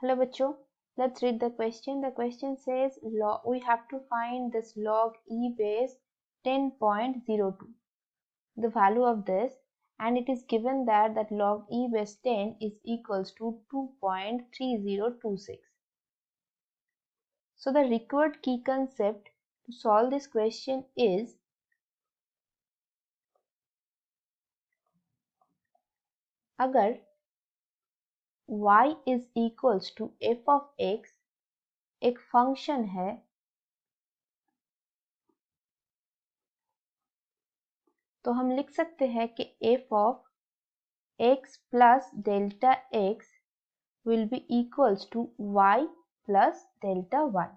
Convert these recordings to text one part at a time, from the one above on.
Hello bachcho, let's read the question. The question says we have to find this log e base 10.02, the value of this, and it is given that log e base 10 is equals to 2.3026. So the required key concept to solve this question is अगर y is equals to f of x एक function है तो हम लिख सकते हैं कि f of x plus delta x will be equals to y plus delta y,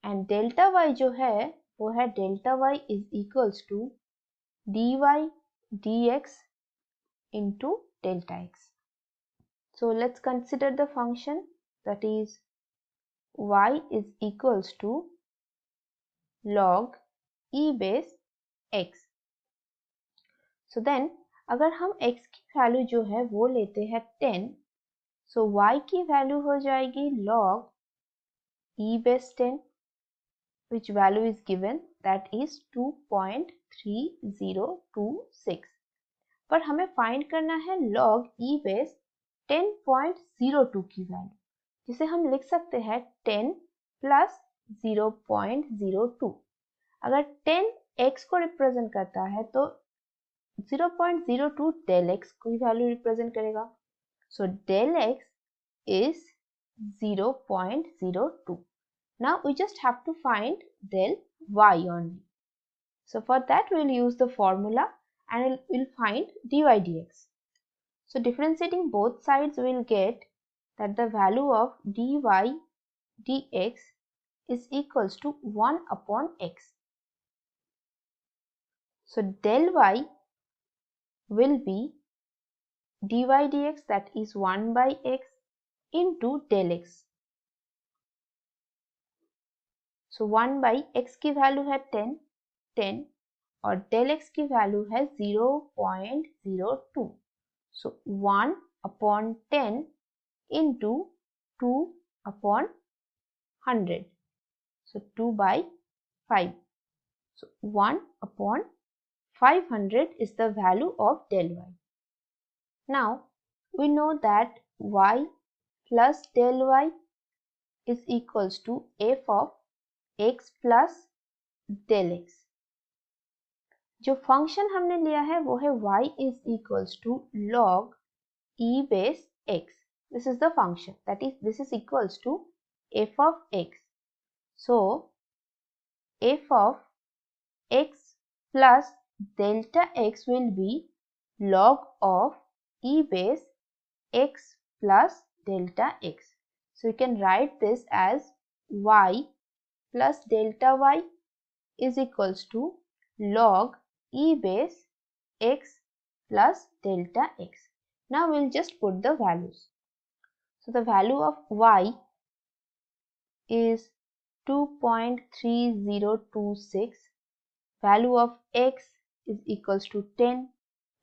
and delta y जो है वो है delta y is equals to dy dx into delta x. So let's consider the function, that is y is equals to log e base x. So then अगर हम x की value जो है वो लेते हैं 10, so y की value हो जाएगी log e base 10, which value is given, that is 2.3026. पर हमें फाइंड करना है log e base 10.02 की वैल्यू, जिसे हम लिख सकते हैं 10 plus 0.02. अगर 10 x को रिप्रेजेंट करता है तो 0.02 del x की वैल्यू रिप्रेजेंट करेगा. So del x is 0.02. Now we just have to find del y only. So for that we will use the formula and we'll find dy dx. So differentiating both sides, we will get that the value of dy dx is equals to 1 upon x. So del y will be dy dx, that is 1 by x into del x. So 1 by x की value है 10 और del x की value है 0.02. So 1 upon 10 into 2 upon 100. So 2 by 5. So 1 upon 500 is the value of del y. Now we know that y plus del y is equals to f of x plus del x. जो function हमने लिया है वो है y is equals to log e base x. This is the function, that is this is equals to f of x. So f of x plus delta x will be log of e base x plus delta x. So you can write this as y plus delta y is equals to log e base x plus delta x. Now we'll just put the values. So the value of y is 2.3026, value of x is equals to 10,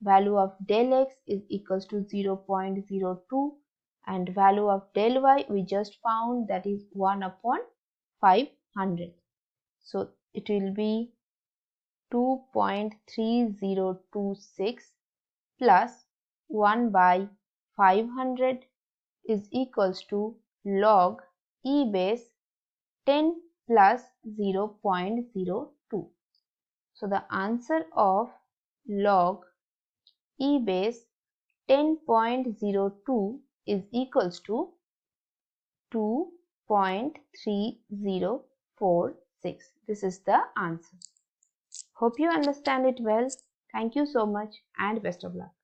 value of del x is equals to 0.02, and value of del y we just found, that is 1 upon 500. So it will be 2.3026 plus 1 by 500 is equals to log e base 10 plus 0.02. So the answer of log e base 10.02 is equals to 2.3046. This is the answer. Hope you understand it well. Thank you so much and best of luck.